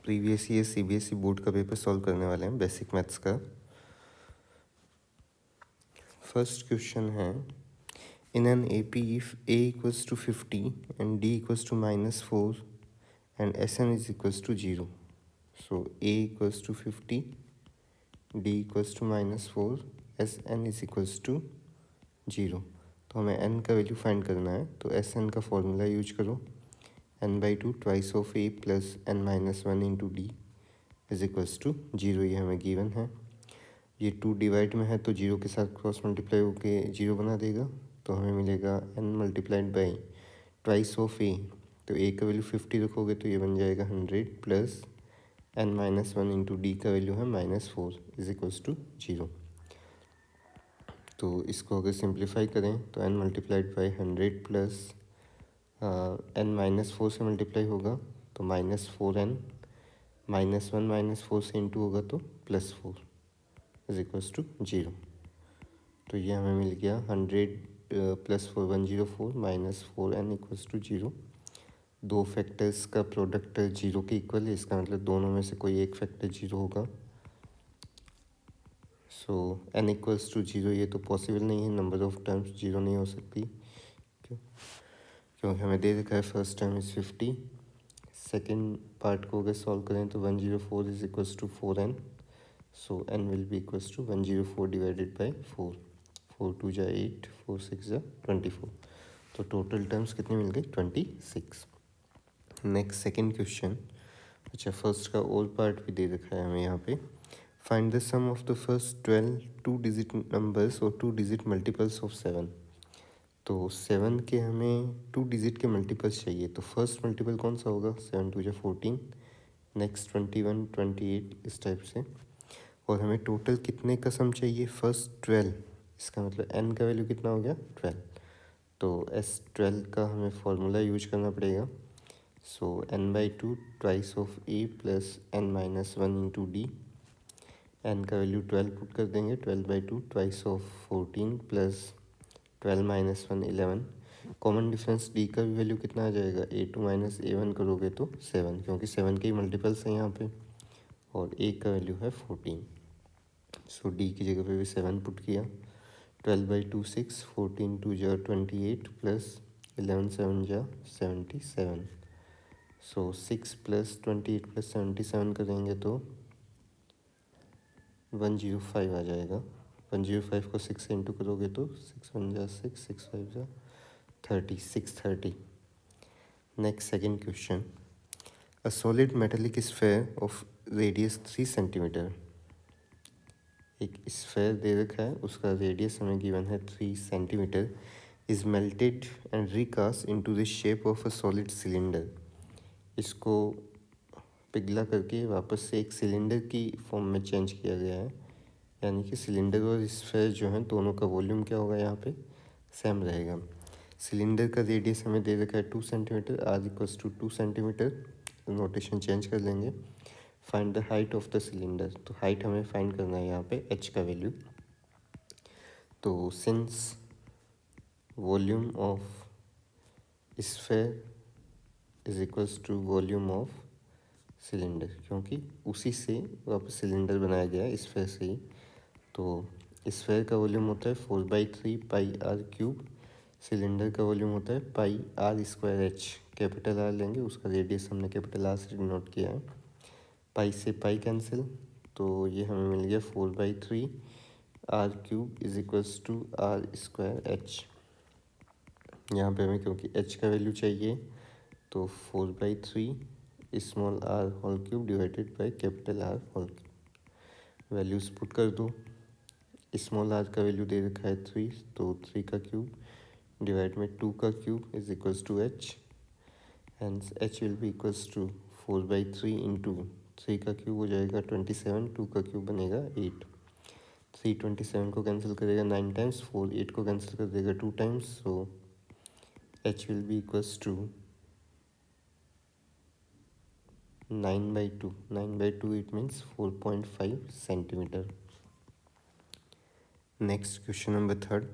Previous year CBSE board का paper solve करने वाले हैं बेसिक मैथ्स का। फर्स्ट क्वेश्चन है in an AP if A equals to 50 and D equals to -4 and S N is equals to 0। So A equals to 50, D equals to -4, S N is equals to 0। तो हमें N का value find करना है, तो S N का formula use करो, n/2 twice of A plus n-1 into D is equals to 0। ये हमें गिवन है। ये 2 डिवाइड में है तो 0 के साथ क्रॉस मल्टीप्लाई होकर 0 बना देगा, तो हमें मिलेगा n multiplied by twice of A. तो ए का वैल्यू 50 रखोगे तो ये बन जाएगा 100 प्लस n-1 इंटू डी का वैल्यू है -4 इज इक्वल्स टू 0। तो इसको अगर सिंप्लीफाई करें तो n multiplied by 100 plus n-4 से मल्टीप्लाई होगा तो -4n, -1 -4 से इंटू होगा तो +4 इज इक्वल्स टू 0। तो ये हमें मिल गया 100 + 4 104 -4n इक्वल्स टू 0। दो फैक्टर्स का प्रोडक्ट 0 के इक्वल है, इसका मतलब दोनों में से कोई एक फैक्टर 0 होगा। सो n इक्वल्स टू 0 ये तो पॉसिबल नहीं है, नंबर ऑफ टर्म्स 0 नहीं हो सकती क्योंकि हमें दे रखा है first term is 50। Second part को अगर सॉल्व करें तो 104 is equals to 4n। So n will be equals to 104 divided by 4। 4 2 जा 8, 4 6 जा 24। तो टोटल टर्म्स कितनी मिल गई? 26। Next second question. अच्छा, फर्स्ट का और पार्ट भी दे रखा है हमें यहाँ पे। Find the sum of the first 12 2 digit numbers और 2 डिजिट मल्टीपल्स ऑफ 7। तो 7 के हमें 2 डिजिट के मल्टीपल्स चाहिए, तो फर्स्ट मल्टीपल कौन सा होगा? 7 2 जा 14, नेक्स्ट 21 28 इस टाइप से। और हमें टोटल कितने का सम चाहिए? फर्स्ट 12, इसका मतलब n का वैल्यू कितना हो गया? 12। तो S12 का हमें फॉर्मूला यूज करना पड़ेगा। सो n/2 twice of a plus n-1 into D. n का वैल्यू 12 पुट कर देंगे, 12/2 twice of 14 plus 12 - 1 11। Common difference D का भी वैल्यू कितना आ जाएगा? a2 - a1 करोगे तो 7, क्योंकि 7 के ही मल्टीपल्स हैं यहाँ पे, और a का वैल्यू है 14। सो डी की जगह पे भी 7 पुट किया। 12/2 6, 14 2 जा 28 प्लस 11 7 जा 77। सो 6 + 28 + 77 करेंगे तो 105 आ जाएगा। 105 को 6 से इंटू करोगे तो 6 1 जा 6, 6 5 जा 30, 630। Next second question. A solid metallic sphere of radius 3 centimetre. एक स्फेयर दे रखा है, उसका रेडियस हमें गिवन है 3 centimetre, is melted and recast into the shape of a solid cylinder. इसको पिघला करके वापस से एक सिलेंडर की फॉर्म में चेंज किया गया है, यानी कि सिलेंडर और स्फेयर जो हैं दोनों का वॉल्यूम क्या होगा? यहाँ पे सेम रहेगा। सिलेंडर का रेडियस हमें दे रखा है 2 centimetre, r equals to 2 centimetre. Notation change कर लेंगे। Find the height of the cylinder, तो हाइट हमें फाइंड करना है यहाँ पे h का वैल्यू। तो since volume of sphere is equals to volume of cylinder, क्योंकि उसी से वापस सिलेंडर बनाया गया है स्फेयर से ही, तो स्फेयर का वॉल्यूम होता है 4/3 πr³। सिलेंडर का वॉल्यूम होता है πr²h। कैपिटल आर लेंगे, उसका रेडियस हमने कैपिटल आर से डिनोट किया है। पाई से पाई कैंसिल, तो ये हमें मिल गया 4/3 r³ is equals to r²h। यहाँ पे हमें क्योंकि h का वैल्यू चाहिए तो 4/3 small r whole cube divided by capital R whole cube. Values put कर दो। स्मॉल r का वैल्यू दे रखा है 3, तो 3 का क्यूब डिवाइड में 2 का cube is equals to h। Hence h will be equals to 4/3 into 3 का क्यूब हो जाएगा 27, 2 का क्यूब बनेगा 8। 3 27 को कैंसिल करेगा 9 टाइम्स, 4 8 को कैंसिल कर देगा 2 times. So h will be equals to 9/2। 9/2 it means 4.5 centimetre. Next question number third.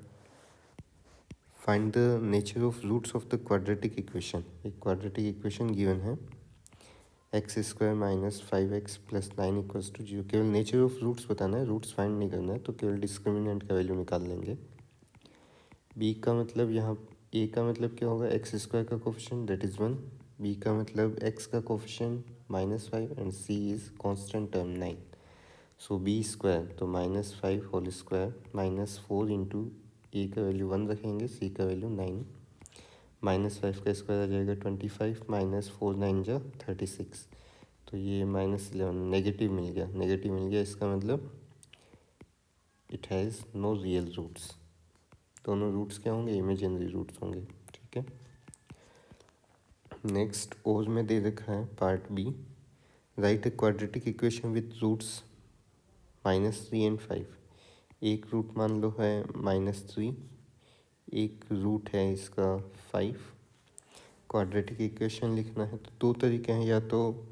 Find the nature of roots of the quadratic equation. एक क्वाड्रेटिक इक्वेशन गिवन है। X square minus 5x plus 9 equals to 0। केवल nature of roots बताना है, roots find नहीं करना है, तो केवल डिस्क्रिमिनेंट का वैल्यू निकाल लेंगे। बी का मतलब यहाँ, ए का मतलब क्या होगा, एक्स स्क्वायर का कोफिशिएंट दैट इज़ 1, बी का मतलब एक्स का coefficient -5 and C is constant term 9। So B square तो -5 होल स्क्वायर -4 इंटू ए का वैल्यू 1 रखेंगे, सी का वैल्यू 9, -5 का स्क्वायर आ जाएगा 25, -4 9 जा 36, तो ये -11 नेगेटिव मिल गया, नेगेटिव मिल गया, इसका मतलब it has no real roots. दोनों रूट्स क्या होंगे, इमेजिनरी रूट्स होंगे, ठीक है। नेक्स्ट और में दे रखा है part B, right a quadratic equation with roots -3 and 5। एक रूट मान लो है -3, एक रूट है इसका 5। क्वाड्रेटिक इक्वेशन लिखना है तो दो तरीके हैं, या तो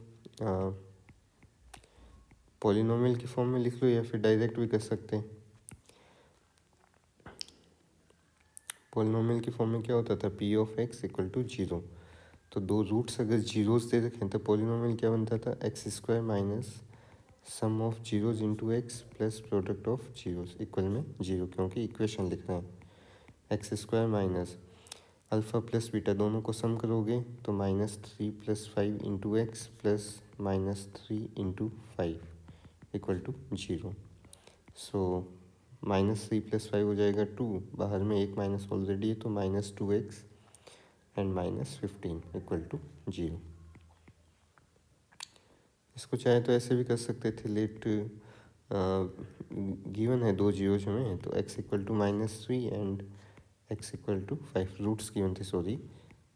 पॉलिनोमियल की फॉर्म में लिख लो या फिर डायरेक्ट भी कर सकते हैं। पॉलिनोमियल की फॉर्म में क्या होता था, P of X equal to 0। तो दो रूट्स अगर जीरोस दे रखें तो पॉलिनोमियल क्या बनता था, X square minus sum of zeros into X plus product of zeros equal में 0, क्योंकि इक्वेशन लिख रहे हैं। X square minus alpha plus beta दोनों को सम करोगे तो -3 + 5 into X plus -3 into 5 equal to 0। So -3 + 5 हो जाएगा 2, बाहर में एक माइनस ऑलरेडी है तो -2x एंड -15 इक्वल टू 0। इसको चाहे तो ऐसे भी कर सकते थे, लेट गिवन है दो जीरोज में, तो x equal to -3 and x equal to 5 roots given थे, सॉरी।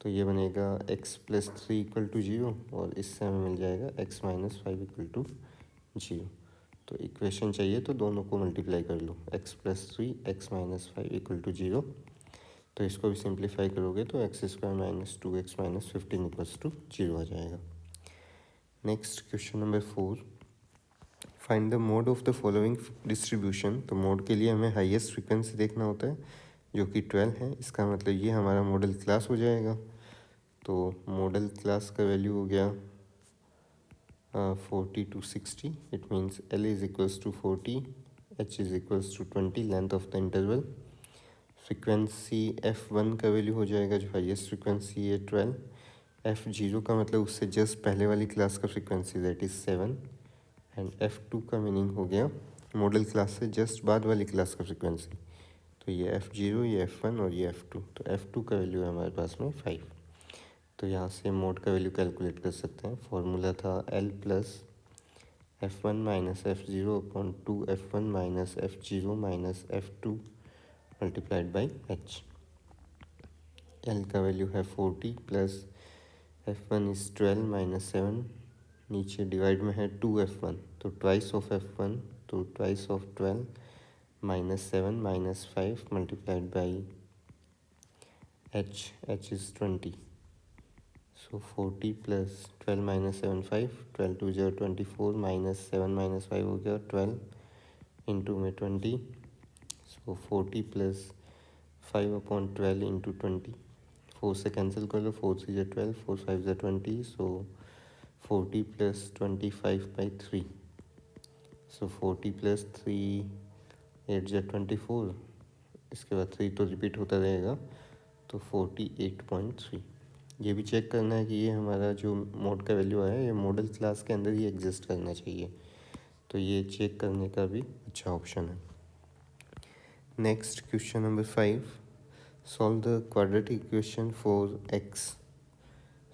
तो ये बनेगा x + 3 इक्वल टू 0 और इससे हमें मिल जाएगा x - 5 इक्वल टू 0। तो इक्वेशन चाहिए तो दोनों को मल्टीप्लाई कर लो, x + 3 x - 5 इक्वल टू 0। तो इसको भी सिंप्लीफाई करोगे तो x² - 2x - 15 इक्वल्स टू 0 आ जाएगा। Next question number 4, find the mode of the following distribution. तो मोड के लिए हमें हाईएस्ट फ्रीक्वेंसी देखना होता है जो कि 12 है, इसका मतलब ये हमारा मॉडल क्लास हो जाएगा। तो मॉडल क्लास का वैल्यू हो गया 40 to 60, it means L is equals to 40, H is equals to 20 length of the interval. Frequency F1 का वैल्यू हो जाएगा, जो हाईएस्ट फ्रिक्वेंसी है 12। F0 का मतलब उससे जस्ट पहले वाली क्लास का frequency that is 7, and F2 का मीनिंग हो गया मॉडल क्लास से जस्ट बाद वाली क्लास का फ्रिक्वेंसी। तो ये F0, ये F1 और ये F2। तो F2 का वैल्यू है हमारे पास में 5। तो यहाँ से मोड का वैल्यू कैलकुलेट कर सकते हैं। फॉर्मूला था L + F1 - F0 upon 2F1 - F0 - F2 multiplied by H। L का वैल्यू है 40 प्लस F1 इज़ 12 - 7, नीचे डिवाइड में है 2F1, तो ट्वाइस ऑफ F1, तो twice of 12 -7 -5 multiplied by H, H is 20। So 40 plus 12 - 7 5, 12 2 ज़ा 24 -7 - 5 हो गया 12 इंटू में 20। सो 40 प्लस 5 अपॉन 12 इंटू 20, 4 से कैंसिल कर लो, 4 3 ज़ा 12, 4 5 ज़ा 20, सो 40 प्लस 25/3। सो 40 प्लस 3 8 ज़ा 24, इसके बाद 3 तो रिपीट होता रहेगा, तो 48.3। ये भी चेक करना है कि ये हमारा जो मोड का वैल्यू आया है ये मॉडल क्लास के अंदर ही एग्जिस्ट करना चाहिए, तो ये चेक करने का भी अच्छा ऑप्शन है। Next question number 5, solve the quadratic equation for x।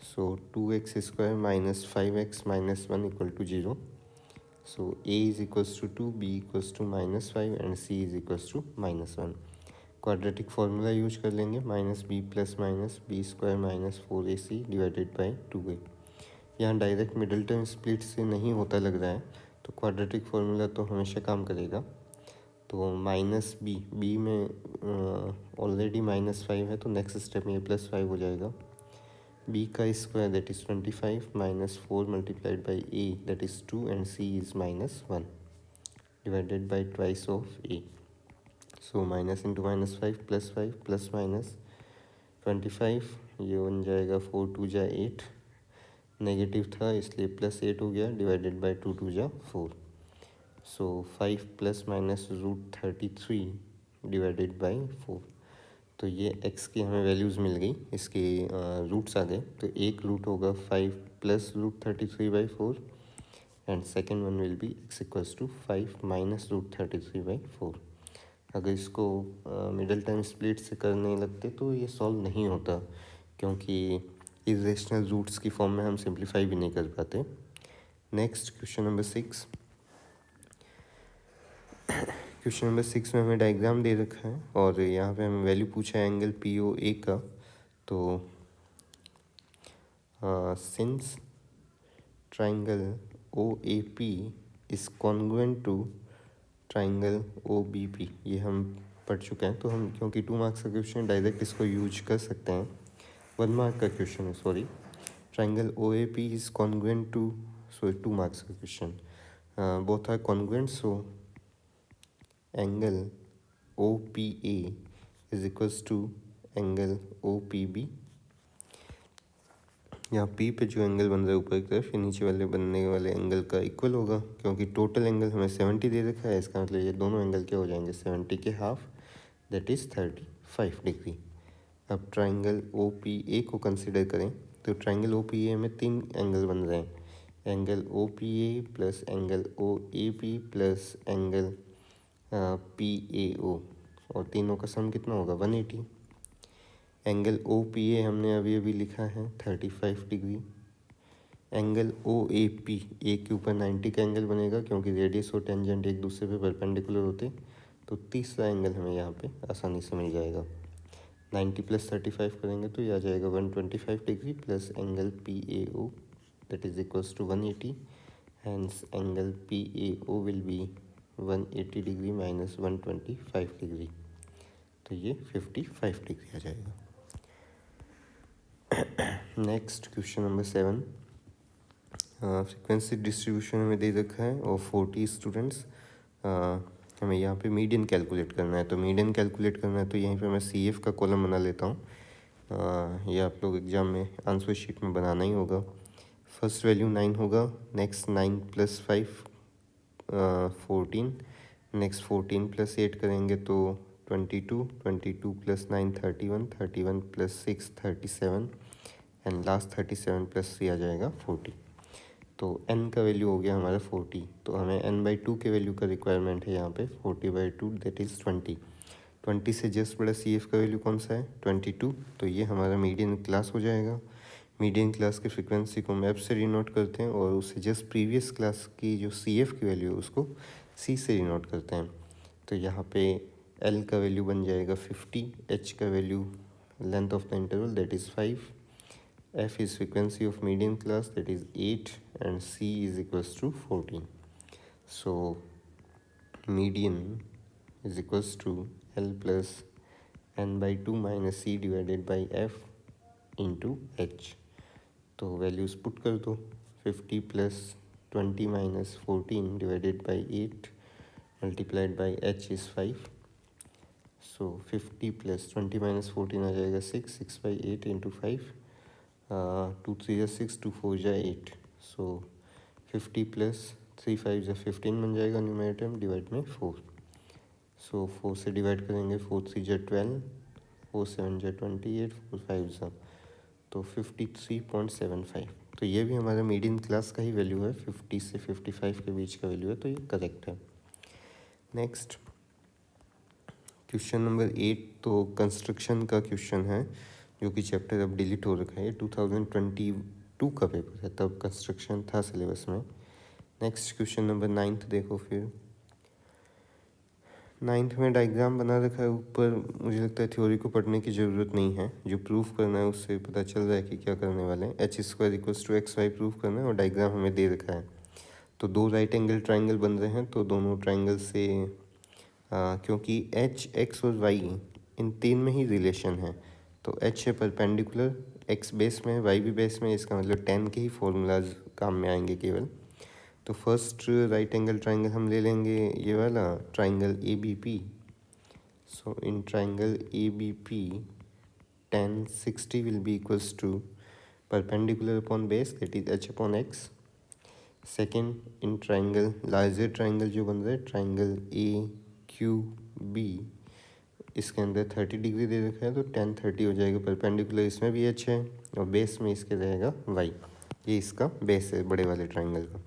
So 2x² - 5x - 1 equal to 0। So a is equals to 2, b equals to -5 and c is equals to -1। Quadratic formula use कर लेंगे, -b + -b² - 4ac divided by 2a। यहाँ direct middle term split से नहीं होता लग रहा है, तो क्वाड्रेटिक फार्मूला तो हमेशा काम करेगा। तो -b में ऑलरेडी -5 है, तो नेक्स्ट स्टेप में +5 हो जाएगा। b का square that is 25 -4 multiplied by a that is 2 and c is -1 divided by twice of a। So minus into -5 +5 plus minus 25, ये बन जाएगा 4 2 ज़ा 8, नेगेटिव था इसलिए +8 हो गया, डिवाइडेड बाय 2 2 जा 4। सो 5 प्लस माइनस √33 डिवाइडेड बाय 4। तो ये x की हमें वैल्यूज़ मिल गई, इसके रूट्स आ गए। तो एक रूट होगा 5 plus √33/4 and second one will be x equals to 5 minus √33/4। अगर इसको मिडल टर्म स्प्लिट से करने लगते तो ये सॉल्व नहीं होता, क्योंकि इरेशनल रूट्स की फॉर्म में हम सिंप्लीफाई भी नहीं कर पाते। Next question number 6। Question number 6 में हमें डायग्राम दे रखा है और यहाँ पे हमें वैल्यू पूछा है एंगल POA का। तो since triangle OAP is congruent to triangle OBP, ये हम पढ़ चुके हैं। तो हम क्योंकि 2 मार्क्स का क्वेश्चन डायरेक्ट इसको यूज कर सकते हैं। 1 मार्क का क्वेश्चन है, sorry. Triangle OAP is congruent to, so 2 marks का question, both are congruent, so angle OPA is equals to angle OPB। यहाँ P पे जो एंगल बन रहा है ऊपर की तरफ, ये नीचे वाले बनने वाले एंगल का इक्वल होगा, क्योंकि टोटल एंगल हमें 70 दे रखा है। इसका मतलब ये दोनों एंगल क्या हो जाएंगे, 70 के हाफ, दैट इज़ 35 डिग्री। अब ट्राइंगल OPA को कंसिडर करें तो ट्राइंगल OPA में 3 एंगल बन रहे हैं, angle OPA plus angle OAP plus angle PAO, और तीनों का सम कितना होगा, 180। एंगल OPA हमने अभी अभी लिखा है 35 डिग्री। एंगल OAP, ए के ऊपर 90 का एंगल बनेगा, क्योंकि रेडियस और टेंजेंट एक दूसरे पे परपेंडिकुलर होते। तो तीसरा एंगल हमें यहाँ पे आसानी से मिल जाएगा। 90 प्लस 35 करेंगे तो ये आ जाएगा 125 degree plus angle PAO, that is equals to 180। Hence angle PAO will be 180 degree minus 125 degree, तो ये 55 डिग्री आ जाएगा। Next question number 7। Frequency distribution हमें दे रखा है और 40 स्टूडेंट्स। हमें यहाँ पे मीडियन कैलकुलेट करना है। तो मीडियन कैलकुलेट करना है तो यहीं पे मैं CF का कॉलम बना लेता हूँ। ये आप लोग एग्जाम में आंसर शीट में बनाना ही होगा। फर्स्ट वैल्यू 9 होगा, नेक्स्ट 9 प्लस 5 14, नेक्स्ट 14 प्लस 8 करेंगे तो 22, 22 plus 9 31, 31 plus 6 37 and last 37 plus 3 आ जाएगा 40। तो n का वैल्यू हो गया हमारा 40। तो हमें n/2 के वैल्यू का रिक्वायरमेंट है यहाँ पे, 40/2 दैट इज़ 20। 20 से जस्ट बड़ा CF का वैल्यू कौन सा है, 22। तो ये हमारा मीडियन क्लास हो जाएगा। मीडियन क्लास की फ्रिक्वेंसी को मैप से डिनोट करते हैं और उससे जस्ट प्रीवियस क्लास की जो CF की वैल्यू है उसको C से डिनोट करते हैं। तो यहाँ पे L का वैल्यू बन जाएगा 50, H का value length of the interval that is 5, F is frequency of median class that is 8 and C is equals to 14. So median is equals to L plus n/2 minus C divided by F into H. तो values put कर दो, 50 plus 20 minus 14 divided by 8 multiplied by H is 5। So 50 plus 20 minus 14 आ जाएगा 6, 6/8 into 5, 2 3 या 6, 2 4 या 8। सो 50 plus 3 5 या 15 बन जाएगा numerator में, डिवाइड में 4। सो 4 से डिवाइड करेंगे, 4 3 या 12, 4 7 या 28, 4 5 या, तो 53.75। तो ये भी हमारा मीडियन क्लास का ही वैल्यू है, 50 से 55 के बीच का वैल्यू है, तो ये करेक्ट है। नेक्स्ट क्वेश्चन नंबर 8 तो कंस्ट्रक्शन का क्वेश्चन है, जो कि चैप्टर अब डिलीट हो रखा है। 2022 का पेपर है, तब कंस्ट्रक्शन था सिलेबस में। नेक्स्ट क्वेश्चन नंबर 9 देखो फिर। 9 में डायग्राम बना रखा है ऊपर, मुझे लगता है थ्योरी को पढ़ने की ज़रूरत नहीं है, जो प्रूफ करना है उससे पता चल रहा है कि क्या करने वाले हैं। h² equals to XY proof करना है और डायग्राम हमें दे रखा है। तो 2 राइट एंगल ट्राइंगल बन रहे हैं, तो दोनों ट्राइंगल से क्योंकि H, X और Y इन 3 में ही रिलेशन है, तो H है परपेंडिकुलर, X बेस में, Y भी बेस में, इसका मतलब 10 के ही फॉर्मूलाज काम में आएंगे केवल। तो फर्स्ट राइट एंगल ट्राइंगल हम ले लेंगे ये वाला triangle ABP। So in triangle ABP tan 60 will be equals to perpendicular upon base, that is h upon x. Second, in triangle, larger triangle जो बन रहा है ट्राइंगल ए क्यू बी, इसके अंदर 30 डिग्री दे रखा है तो tan 30 हो जाएगा। परपेंडिकुलर इसमें भी h है और बेस में इसके रहेगा y। ये इसका बेस है बड़े वाले ट्राइंगल का।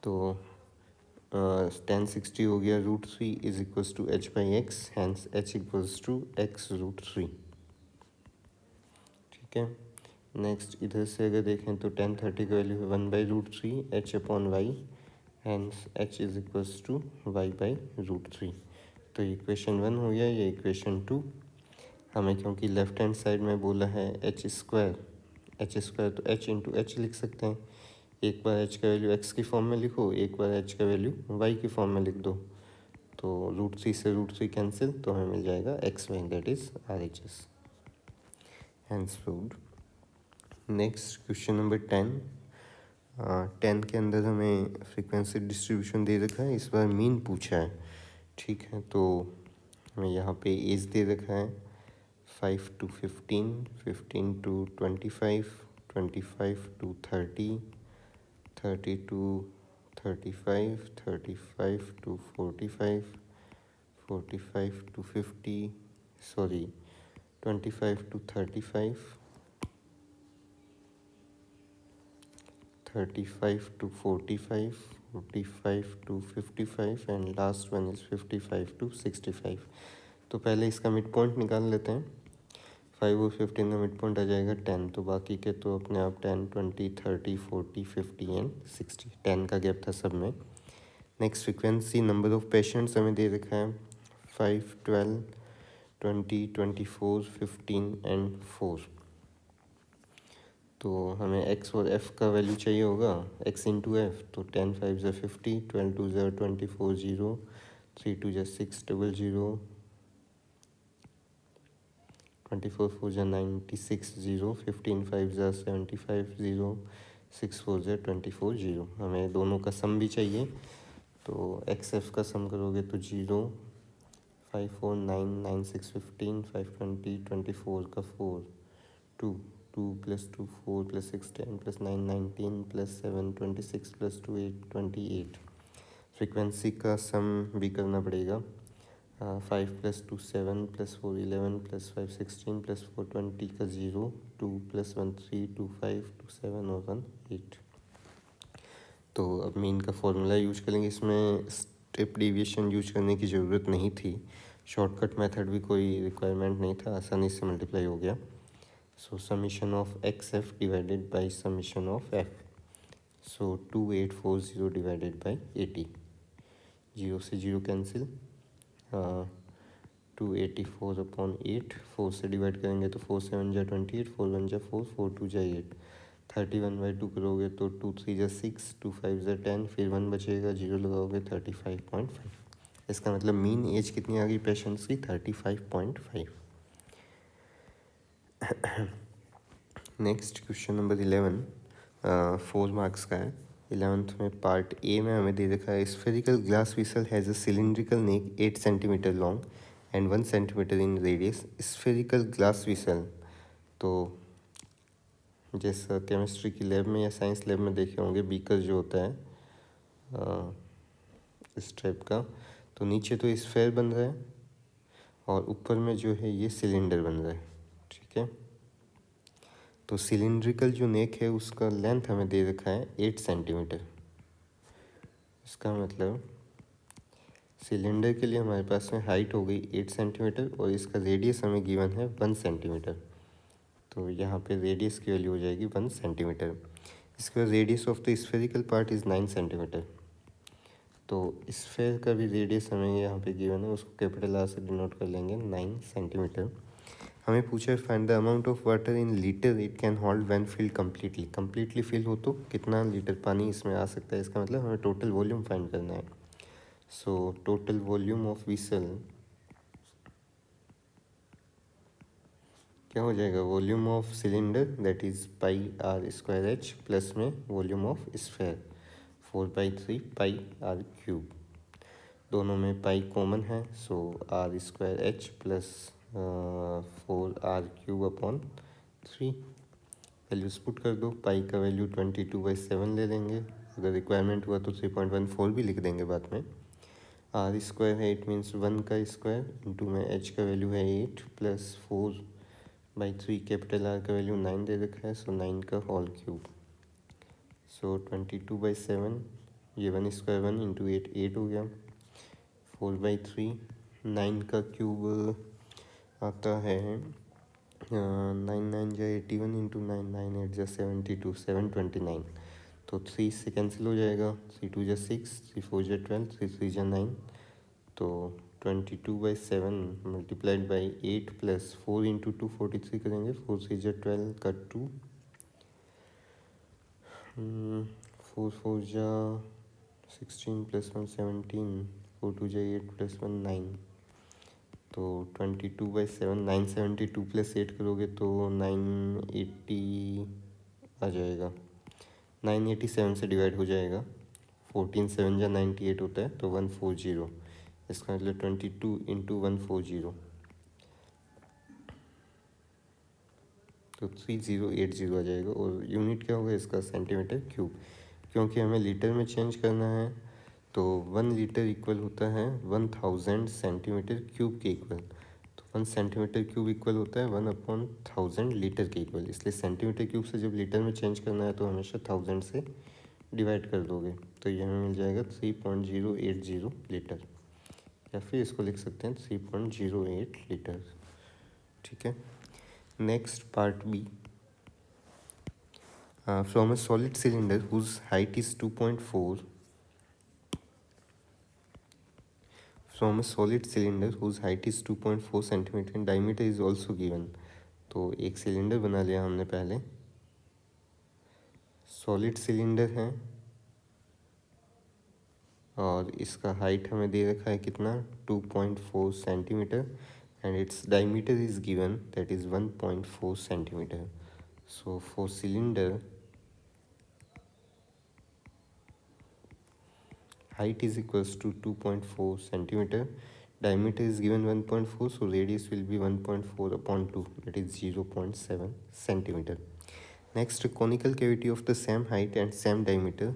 तो tan 60 हो गया √3 is equals to h by X, hence h equals to x√3। ठीक है। नेक्स्ट इधर से अगर देखें तो tan 30 का वैल्यू है 1/√3 h upon Y, hence h is equals to y by √3। तो इक्वेशन 1 हो गया। ये इक्वेशन 2 हमें, क्योंकि लेफ्ट हैंड साइड में बोला है h स्क्वायर तो h इंटू एच लिख सकते हैं। एक बार h का वैल्यू x की फॉर्म में लिखो, एक बार h का वैल्यू y की फॉर्म में लिख दो। तो √3 से √3 कैंसिल, तो हमें मिल जाएगा xy, that is RHS। Hence proved. Next question number 10। 10 के अंदर हमें फ्रीक्वेंसी डिस्ट्रीब्यूशन दे रखा है, इस बार मीन पूछा है। ठीक है, तो हमें यहाँ पे एज दे रखा है 5 to 15, 15 to 25, 25 to 30, 30 to 35, 35 to 45, 45 to 50, sorry 25 to 35, 35 to 45, 45 to 55 and last one is 55 to 65। तो पहले इसका मिड पॉइंट निकाल लेते हैं। 5 और 15 का मिड पॉइंट आ जाएगा 10, तो बाकी के तो अपने आप 10, 20, 30, 40, 50 एंड 60, 10 का गैप था सब में। Next frequency, number of patients हमें दे रखा है 5, 12, 20, 24, 15 एंड 4। तो हमें x और f का वैल्यू चाहिए होगा, x इंटू एफ। तो 10 5 ज़ा 50, 12 2 ज़ा 24 0, 3 2 ज़ा 6 0 0, 24 4 ज़ा 96 0, 15 5 ज़ा 75 0, 6 4 ज़ा 24 0। हमें दोनों का सम भी चाहिए, तो x f का सम करोगे तो 0, 5 4 9, 9 6 15, 5 20, 24 का 4, 2 2 + 2 4 + 6 10 + 9 19 + 7 26 + 2 8 28। फ्रीक्वेंसी का सम भी करना पड़ेगा। 5 + 2 7 + 4 11 + 5 16 + 4 20 का 0, 2 + 1 3 2 5 2 7 और 1 8। तो अब मीन का फॉर्मूला यूज करेंगे। इसमें स्टेप डेविएशन यूज करने की ज़रूरत नहीं थी, शॉर्टकट मेथड भी कोई रिक्वायरमेंट नहीं था, आसानी से मल्टीप्लाई हो गया। So summation of xf divided by summation of f. So 2840 divided by 80. 0 से 0 कैंसिल, 284 अपॉन 8, 4 से डिवाइड करेंगे तो 4 7 जा 28, 4 1 जा 4, 4 2 जा 8, 31/2 करोगे तो 2 3 जा 6, 2 5 जा 10, फिर 1 बचेगा, 0 लगाओगे 35.5। इसका मतलब मीन एज कितनी आ गई पेशेंट्स की, 35.5। नेक्स्ट क्वेश्चन नंबर 11, 4 मार्क्स का है। 11th में पार्ट ए में हमें दे रखा है spherical glass whistle has a cylindrical neck 8 centimetre long and 1 centimetre in radius. Spherical glass whistle, तो जैसा केमिस्ट्री की लैब में या साइंस लैब में देखे होंगे, बीकर जो होता है इस टाइप का, तो नीचे तो स्फेयर बन रहा है और ऊपर में जो है ये सिलेंडर बन रहा है। ठीक है, तो सिलिंड्रिकल जो नेक है उसका लेंथ हमें दे रखा है 8 सेंटीमीटर। इसका मतलब सिलेंडर के लिए हमारे पास में हाइट हो गई 8 सेंटीमीटर और इसका रेडियस हमें गिवन है 1 सेंटीमीटर। तो यहाँ पे रेडियस की वैल्यू हो जाएगी 1 सेंटीमीटर। इसके बाद radius of the spherical part is 9 centimetre. तो स्फेयर का भी रेडियस हमें यहाँ पे गिवन है, उसको कैपिटल आर से डिनोट कर लेंगे 9 सेंटीमीटर। हमें पूछा है find the amount of water in litre it can hold when filled completely. Completely fill हो तो कितना लीटर पानी इसमें आ सकता है, इसका मतलब हमें टोटल वॉल्यूम फाइंड करना है। So total volume of whistle क्या हो जाएगा, volume of cylinder that is πr² plus में वॉल्यूम ऑफ स्फेयर 4/3 πr³। दोनों में पाई कॉमन है, सो r² h plus 4r³ upon 3। Values put कर दो। पाई का वैल्यू 22/7 ले लेंगे, अगर रिक्वायरमेंट हुआ तो 3.14 भी लिख देंगे बाद में। आर स्क्वायर है, इट मीन्स 1 का स्क्वायर इंटू में एच का वैल्यू है 8 प्लस 4/3, कैपिटल आर का वैल्यू 9 दे रखा है, सो 9 का होल क्यूब। सो 22/7, ये 1 स्क्वायर 1 इंटू 8 8 हो गया, 4/3, 9 का क्यूब आता है 9 9 जा 81 इंटू 9 9 8 जा 72 729। तो 3 से कैंसिल हो जाएगा, 3 2 जा 6, 3 4 जा 12, 3 3 जा 9। तो 22/7 मल्टीप्लाइड बाई 8 प्लस 4 इंटू 2 43 करेंगे, 4 3 जा 12 का 2, 4 4 जा 16 प्लस 1 17, 4 2 जा 8 प्लस 1 9। तो 22/7 972 प्लस 8 करोगे तो 980 आ जाएगा, 987 से डिवाइड हो जाएगा। 14 7 जा 98 होता है, तो 140, इसका मतलब 22 इंटू 140, तो 3080 आ जाएगा। और यूनिट क्या होगा इसका, सेंटीमीटर क्यूब, क्योंकि हमें लीटर में चेंज करना है। तो 1 लीटर इक्वल होता है 1000 सेंटीमीटर क्यूब के इक्वल। तो 1 सेंटीमीटर क्यूब इक्वल होता है 1/1000 लीटर के इक्वल, इसलिए सेंटीमीटर क्यूब से जब लीटर में चेंज करना है तो हमेशा 1000 से डिवाइड कर दोगे। तो ये हमें मिल जाएगा 3080 लीटर, या फिर इसको लिख सकते हैं 3.08 लीटर। ठीक है, next part B. From a solid cylinder whose height is 2.4, from a solid cylinder whose height is 2.4 centimetre and diameter is also given। तो एक सिलेंडर बना लिया हमने पहले, सॉलिड सिलेंडर है और इसका हाइट हमें दे रखा है कितना, 2.4 centimetre, and its diameter is given that is 1.4 centimetre. So for cylinder height is equals to 2.4 centimeter, diameter is given 1.4, so radius will be 1.4 upon 2, that is 0.7 centimeter. Next, conical cavity of the same height and same diameter,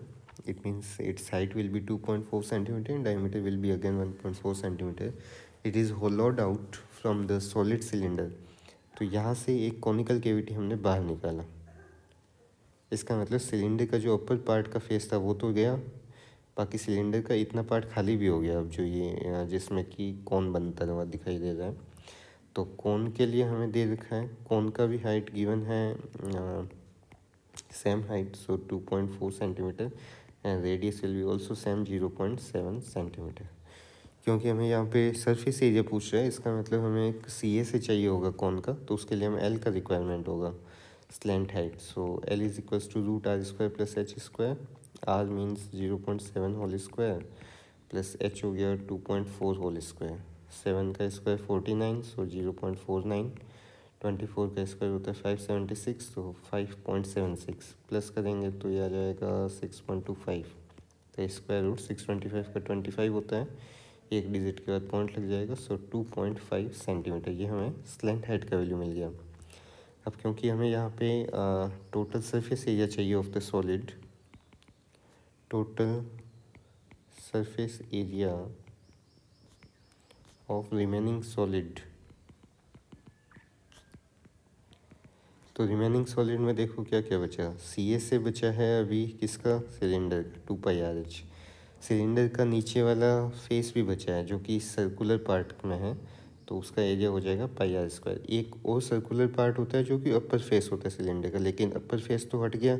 it means its height will be 2.4 centimeter and diameter will be again 1.4 centimeter. It is hollowed out from the solid cylinder। तो यहाँ से एक conical cavity हमने बाहर निकाला, इसका मतलब cylinder का जो अपर पार्ट का फेस था वो तो गया, बाकी सिलेंडर का इतना पार्ट खाली भी हो गया। अब जो ये जिसमें कि कौन बनता हुआ दिखाई दे रहा है, तो कौन के लिए हमें दे रखा है, कौन का भी हाइट गिवन है same height, so 2.4 centimetre, and radius will be also same 0.7 centimetre. क्योंकि हमें यहाँ पे सरफेस एरिया पूछ रहा है, इसका मतलब हमें एक सी ए से चाहिए होगा कौन का, तो उसके लिए हमें एल का रिक्वायरमेंट होगा, slant height. So L is equals to root R square plus H square, R means 0.7 whole square plus H हो गया 2.4 होल स्क्वायर, 7 का स्क्वायर 49, सो 0.49, 24 का स्क्वायर होता है 576, तो 5.76 प्लस करेंगे तो ये आ जाएगा 6.25, तो स्क्वायर रूट 625 का 25 होता है, एक डिजिट के बाद पॉइंट लग जाएगा, सो 2.5 सेंटीमीटर, ये हमें स्लैंट हाइट का वैल्यू मिल गया। अब क्योंकि हमें यहाँ पे टोटल सरफेस एरिया चाहिए of the solid, total surface area of remaining solid, तो रिमेनिंग सॉलिड में देखो क्या क्या बचा, सी ए से बचा है अभी किसका, सिलेंडर का 2πRH। सिलेंडर का नीचे वाला फेस भी बचा है जो कि सर्कुलर पार्ट में है, तो उसका एरिया हो जाएगा πr²। एक और सर्कुलर पार्ट होता है जो कि अपर फेस होता है सिलेंडर का, लेकिन अपर फेस तो हट गया,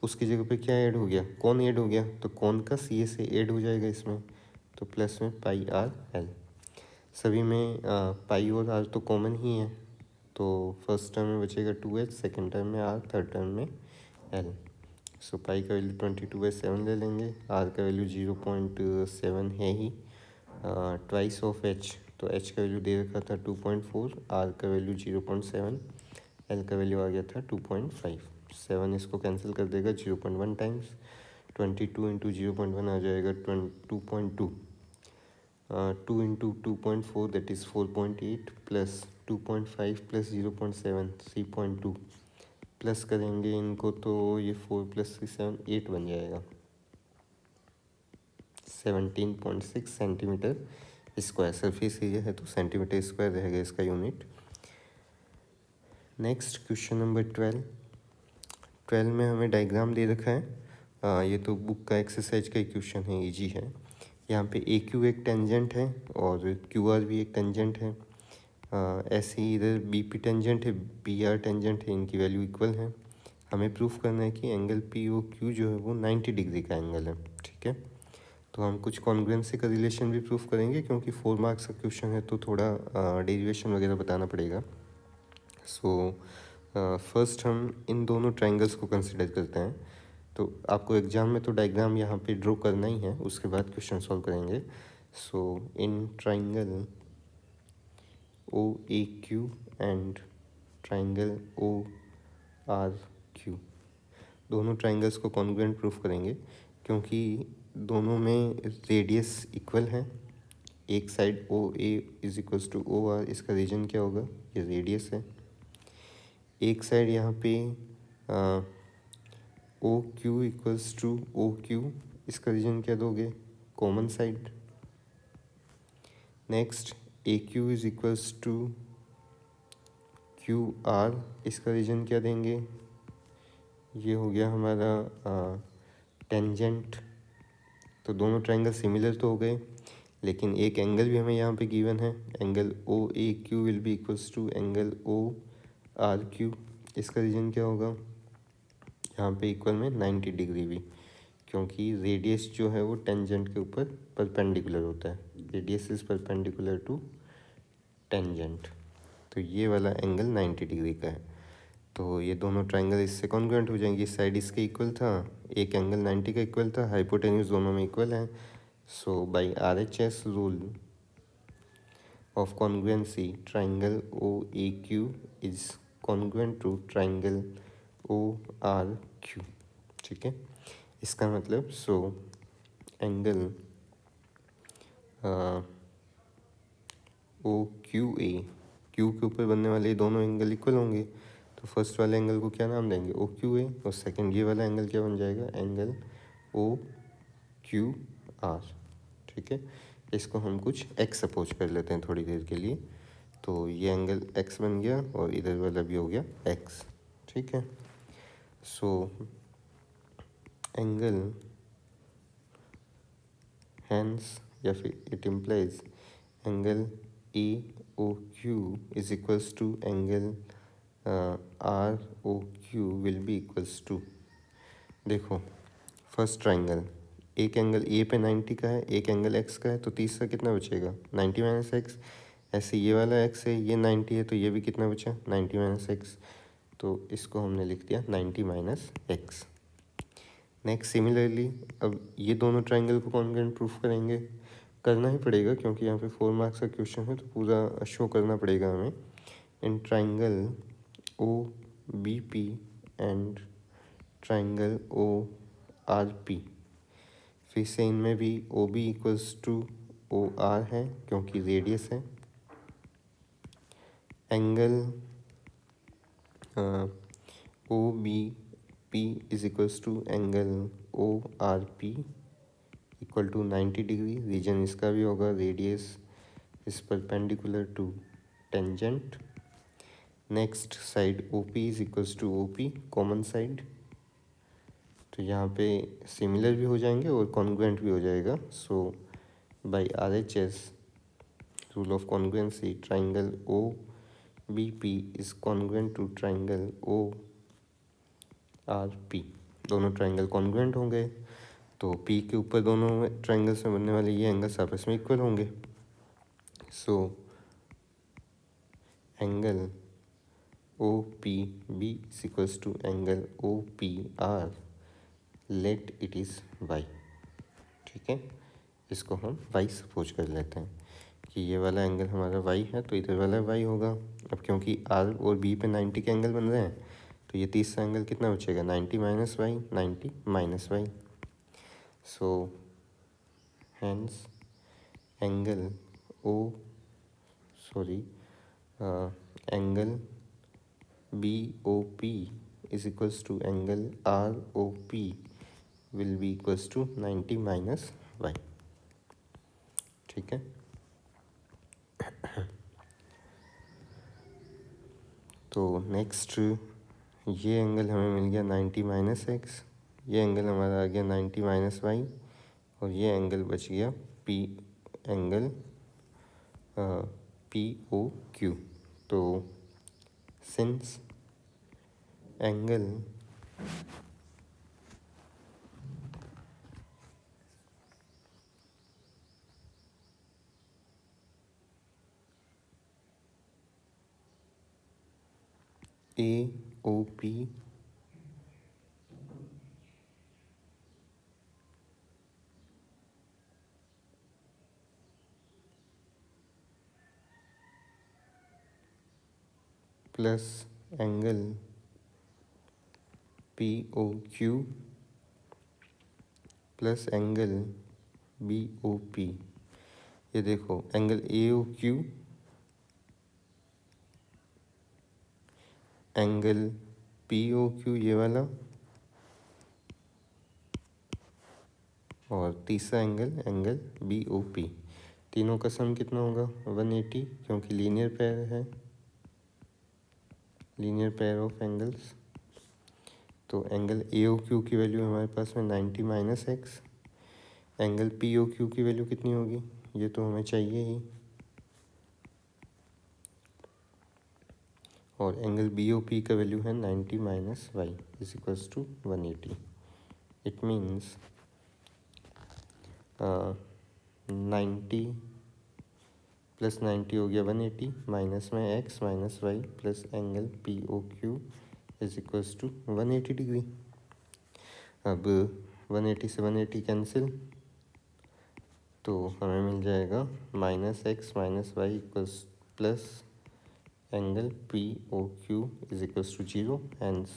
उसकी जगह पे क्या ऐड हो गया, कौन ऐड हो गया, तो कौन का सी ए से ऐड हो जाएगा इसमें, तो प्लस में πrl। सभी में पाई और आर तो कॉमन ही है, तो फर्स्ट टर्म में बचेगा 2h, सेकेंड टर्म में r, थर्ड टर्म में l। सो पाई का वैल्यू 22/7 ले लेंगे, r का वैल्यू 0.7 है ही, ट्वाइस ऑफ h, तो h का वैल्यू दे रखा था 2.4, r का वैल्यू 0.7, l का वैल्यू आ गया था 2.5, 7 इसको कैंसिल कर देगा 0.1 टाइम्स, 22 इंटू 0.1 आ जाएगा 2.2, 2 into 2.4 that is 4.8 plus 2.5 plus 0.7 3.2 plus करेंगे इनको तो ये 4 + 3 7 8 बन जाएगा, 17.6 सेंटीमीटर स्क्वायर। सरफेस एरिया है तो सेंटीमीटर स्क्वायर रहेगा इसका यूनिट। नेक्स्ट क्वेश्चन नंबर 12 में हमें डायग्राम दे रखा है। ये तो बुक का एक्सरसाइज का क्वेश्चन है, इजी है। यहाँ पे ए क्यू एक टेंजेंट है और क्यू आर भी एक टेंजेंट है। ऐसे ही इधर बी पी टेंजेंट है, बी आर टेंजेंट है, इनकी वैल्यू इक्वल है। हमें प्रूफ करना है कि एंगल पी ओ क्यू जो है वो 90 डिग्री का एंगल है, ठीक है। तो हम कुछ कॉन्ग्रुएंसी का रिलेशन भी प्रूफ करेंगे, क्योंकि 4 मार्क्स का क्वेश्चन है तो थोड़ा डेरिवेशन वगैरह बताना पड़ेगा। सो फर्स्ट हम इन दोनों ट्राइंगल्स को कंसिडर करते हैं। तो आपको एग्जाम में तो डायग्राम यहाँ पे ड्रॉ करना ही है, उसके बाद क्वेश्चन सॉल्व करेंगे। So in triangle O A Q and triangle O R Q, दोनों ट्राइंगल्स को कॉन्ग्रुएंट प्रूफ करेंगे, क्योंकि दोनों में रेडियस इक्वल है। एक side O A is equals to O R, इसका रीजन क्या होगा, ये रेडियस है। एक साइड यहाँ पे O Q equals to O Q, इसका रीजन क्या दोगे, common side. Next A Q is equals to Q R, इसका रीजन क्या देंगे, ये हो गया हमारा टेंजेंट। तो दोनों ट्रायंगल सिमिलर तो हो गए, लेकिन एक एंगल भी हमें यहाँ पे गिवन है, angle O A Q will be equals to angle O R Q. इसका रीजन क्या होगा, यहाँ पे इक्वल में 90 डिग्री भी, क्योंकि रेडियस जो है वो टेंजेंट के ऊपर परपेंडिकुलर होता है। Radius is perpendicular to tangent, तो ये वाला एंगल 90 डिग्री का है। तो ये दोनों ट्रायंगल इससे कॉन्ग्रुएंट हो जाएंगे। इस साइड इसके इक्वल था, एक एंगल 90 का इक्वल था, हाइपोटेन्यूज दोनों में इक्वल है। So by RHS rule of congruency triangle O A Q is congruent to triangle O R Q, ठीक है। इसका मतलब angle O Q A, Q के ऊपर बनने वाले दोनों एंगल इक्वल होंगे, तो फर्स्ट वाले एंगल को क्या नाम देंगे, ओ क्यू ए, और सेकेंड ये वाला एंगल क्या बन जाएगा, एंगल ओ क्यू आर, ठीक है। इसको हम कुछ एक्स सपोज कर लेते हैं थोड़ी देर के लिए। तो ये एंगल एक्स बन गया और इधर वाला भी हो गया एक्स, ठीक है। सो एंगल हैंस या फिर it implies angle A O Q is equals to angle R O Q will be equals to, देखो फर्स्ट ट्राइंगल एक एंगल ए पे 90 का है, एक एंगल एक्स का है, तो तीसरा कितना बचेगा 90 माइनस एक्स। ऐसे ये वाला एक्स है, ये 90 है, तो ये भी कितना बचा 90 माइनस एक्स, तो इसको हमने लिख दिया 90 माइनस एक्स। नेक्स्ट सिमिलरली अब ये दोनों ट्राइंगल को कॉन्ग्रुएंट प्रूफ करेंगे, करना ही पड़ेगा क्योंकि यहाँ पे 4 मार्क्स का क्वेश्चन है, तो पूरा शो करना पड़ेगा हमें। In triangle O B P and triangle O R P, फिर से इनमें भी O B equals to O R है क्योंकि रेडियस है। Angle O B P is equals to angle O R P equal to 90 degree, reason इसका भी होगा, radius is perpendicular to tangent. Next side O P is equals to O P, common side, तो यहाँ पे similar भी हो जाएंगे और कॉन्ग्रुएंट भी हो जाएगा। So by RHS rule of congruency triangle O B P is congruent to triangle O R P, दोनों ट्राइंगल कॉन्ग्रुएंट होंगे, तो पी के ऊपर दोनों ट्राइंगल्स में बनने वाले ये एंगल्स आपस में इक्वल होंगे। So angle O P B is equals to angle O P R, let it is Y, ठीक है। इसको हम वाई सपोज कर लेते हैं कि ये वाला एंगल हमारा वाई है, तो इधर वाला वाई होगा। अब क्योंकि आर और बी पे 90 के एंगल बन रहे हैं, तो ये तीसरा एंगल कितना बचेगा 90 minus Y, 90 minus Y. So hence angle angle B O P is equals to angle R O P will be equals to 90 minus Y. ठीक है, तो नेक्स्ट ये एंगल हमें मिल गया 90 माइनस एक्स, ये एंगल हमारा आ गया 90 माइनस वाई, और ये एंगल बच गया P angle P O Q. तो since angle A O P plus angle P O Q plus angle B O P. ये देखो angle A O Q, angle P O Q ये वाला, और तीसरा angle angle B O P. तीनों का sum कितना होगा 180, क्योंकि लीनियर पेयर है, लीनियर पेयर ऑफ एंगल्स। तो एंगल ए ओ क्यू की वैल्यू हमारे पास में 90 minus x, angle P O Q की वैल्यू कितनी होगी ये तो हमें चाहिए ही, और एंगल बी ओ पी का वैल्यू है 90 minus Y is equals to 180। It means 90 plus 90 हो गया 180, माइनस में X minus Y plus angle P O Q is equals to 180 degree. अब 180 से 180 कैंसिल, तो हमें मिल जाएगा minus X minus Y equals plus angle P O Q is equals to 0, hence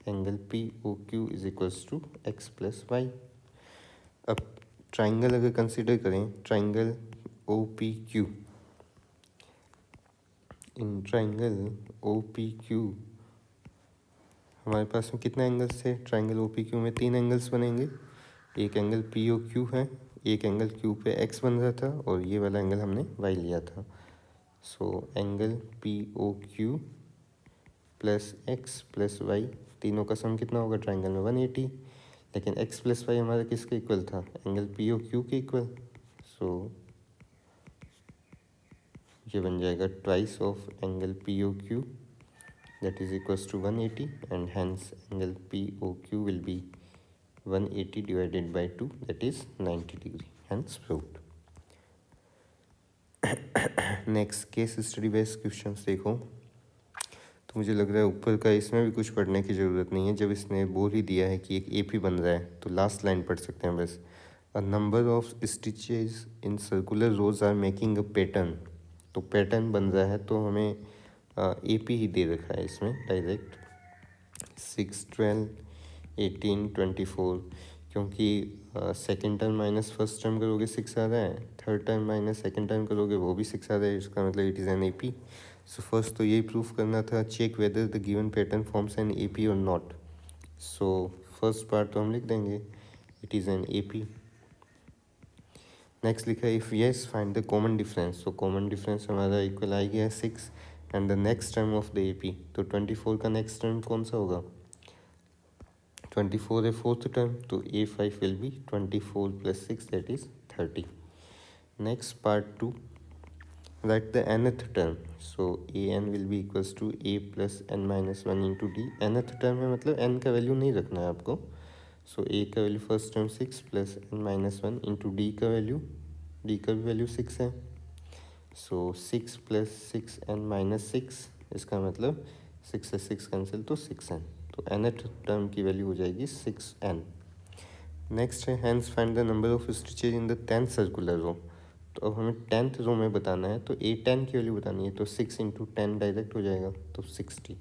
angle P O Q is equals to X plus Y. अब triangle अगर consider करें, triangle O P Q, in triangle O P Q हमारे पास में कितने angles थे, triangle O P Q में 3 angles बनेंगे। एक एंगल पी ओ क्यू है, एक एंगल क्यू पे एक्स बन रहा था, और ये वाला एंगल हमने वाई लिया था। So angle P O Q plus X plus Y, तीनों का सम कितना होगा ट्राइंगल में 180, लेकिन एक्स प्लस वाई हमारा किसके इक्वल था, एंगल पी ओ क्यू के इक्वल। सो ये बन जाएगा twice of angle P O Q, that is equals to 180, and hence angle POQ will be 180 divided by 2, that is 90 degree, hence proved। Next case study based questions देखो, तो मुझे लग रहा है ऊपर का इसमें भी कुछ पढ़ने की ज़रूरत नहीं है, जब इसने बोल ही दिया है कि एक एपी बन रहा है तो लास्ट लाइन पढ़ सकते हैं बस। A number of stitches in circular rows are making a pattern, तो पैटर्न बन रहा है तो हमें एपी ही दे रखा है इसमें डायरेक्ट 6, 12, 18, 24, क्योंकि second term minus first term करोगे 6 आ रहा है, third term minus second term करोगे वो भी 6 आ रहा है, इसका मतलब it is an AP. So first तो यही प्रूफ करना था, check whether the given pattern forms an AP और नॉट। सो फर्स्ट पार्ट तो हम लिख देंगे it is an AP. Next लिखा है if yes find the common difference, तो कॉमन डिफरेंस हमारा इक्वल आ गया है 6 and the next term of the AP, तो 24 का नेक्स्ट टर्म कौन सा होगा, 24 है फोर्थ टर्म, तो A5 will be 24 plus 6, that is 30। Next part 2, write the nth term, so an will be equals to a plus n minus 1 into d। nth term है मतलब n का value नहीं रखना है आपको, so a का value first term 6 plus n minus 1 into d का value, d का भी वैल्यू 6 है, so 6 प्लस 6 n माइनस 6, इसका मतलब 6 से 6 कैंसिल तो 6n, तो nth टर्म की वैल्यू हो जाएगी 6n। नेक्स्ट है hence find the number of stitches in the 10th circular row, तो अब हमें 10th रो में बताना है, तो A10 की वैल्यू बतानी है, तो 6 इंटू 10 डायरेक्ट हो जाएगा तो 60।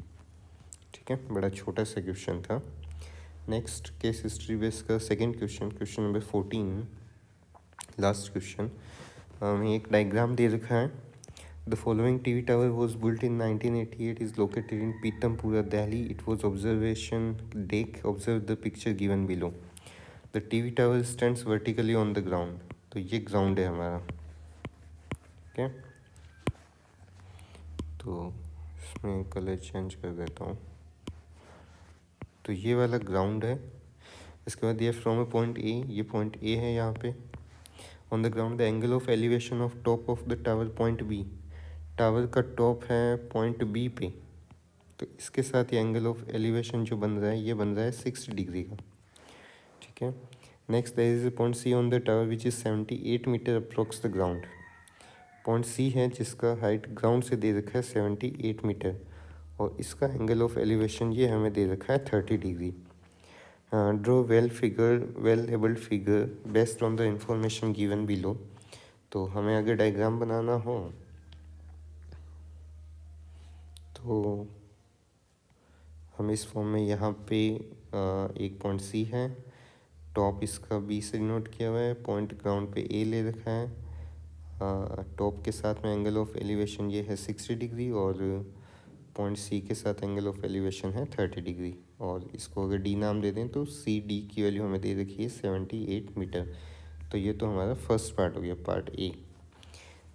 ठीक है, बड़ा छोटा सा क्वेश्चन था। नेक्स्ट केस हिस्ट्री बेस का second question, question number 14, last question. हमें एक डायग्राम दे रखा है, The following TV tower was built in 1988, is located in Pitampura, Delhi. It was observation deck. Observe the picture given below. The TV tower stands vertically on the ground. तो ये ground है हमारा, okay. तो इसमें colour change कर देता हूँ। तो ये वाला ग्राउंड है। इसके बाद ये फ्रॉम अ पॉइंट ए, ये पॉइंट ए है यहाँ पे। On the ground the angle of elevation of top of the tower point B. Tower का टॉप है पॉइंट बी पे, तो इसके साथ ये एंगल ऑफ एलिवेशन जो बन रहा है ये बन रहा है 60 डिग्री का, ठीक है। Next there is a point C on the tower which is 78 metre approx the ground. Point C है जिसका हाइट ग्राउंड से दे रखा है 78 मीटर, और इसका एंगल ऑफ एलिवेशन ये हमें दे रखा है 30 degree. Draw well abled figure based on the information given below. तो हमें अगर डायग्राम बनाना हो तो हम इस फॉर्म में यहाँ पे एक पॉइंट सी है, टॉप इसका बी से नोट किया हुआ है, पॉइंट ग्राउंड पे ए ले रखा है, टॉप के साथ में एंगल ऑफ एलिवेशन ये है 60 डिग्री, और पॉइंट सी के साथ एंगल ऑफ एलिवेशन है 30 डिग्री, और इसको अगर डी नाम दे दें तो सी डी की वैल्यू हमें दे रखी है 78 मीटर। तो ये तो हमारा फर्स्ट पार्ट हो गया, part A.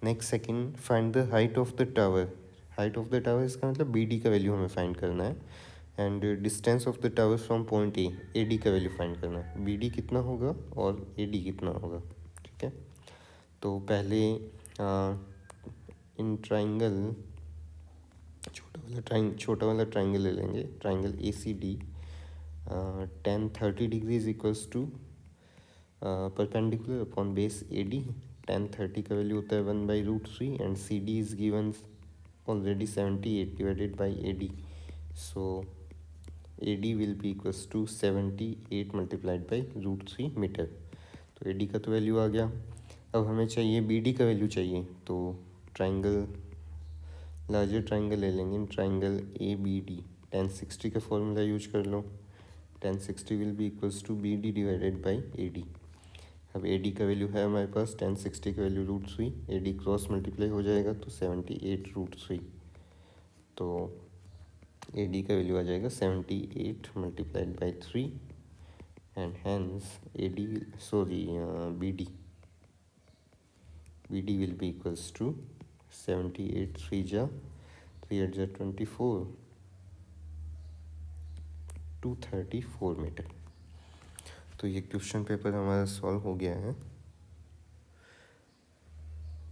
Next second, find the height of the tower. Height of the tower इसका मतलब बी डी का वैल्यू हमें फाइंड करना है, and distance of the tower from point A D का वैल्यू फाइंड करना है। बी डी कितना होगा और ए डी कितना होगा, ठीक है। तो पहले इन ट्राइंगल छोटा वाला ट्राइंगल ले लेंगे, triangle A C D. tan 30 degree is equals to perpendicular upon base A D. tan 30 का वैल्यू होता है 1/√3, and C D is given already 78 divided by A D. So A D will be equals to 78 multiplied by √3 metre. तो A D का तो value आ गया। अब हमें चाहिए बी डी का वैल्यू चाहिए, तो ट्राइंगल लार्जर ट्राइंगल ले लेंगे, triangle A B D. tan 60 का फॉर्मूला यूज कर लो, tan 60 will be equals to B D divided by A D. अब ए डी का वैल्यू है हमारे पास, tan 60 का value √3, A D cross multiply हो जाएगा तो 78√3। तो ए डी का वैल्यू आ जाएगा 78 multiplied by 3, and hence A D B D will be equals to 78 3 जा 3 8 जा 24, 234 मीटर। तो ये क्वेश्चन पेपर हमारा सॉल्व हो गया है।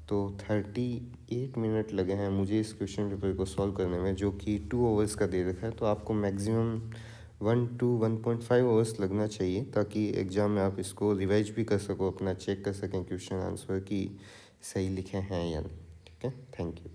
तो 38 मिनट लगे हैं मुझे इस क्वेश्चन पेपर को सॉल्व करने में, जो कि 2 आवर्स का दे रखा है। तो आपको मैक्सिमम 1 to 1.5 आवर्स लगना चाहिए, ताकि एग्ज़ाम में आप इसको रिवाइज भी कर सको, अपना चेक कर सकें क्वेश्चन आंसर कि सही लिखे हैं या नहीं, ठीक है। Thank you.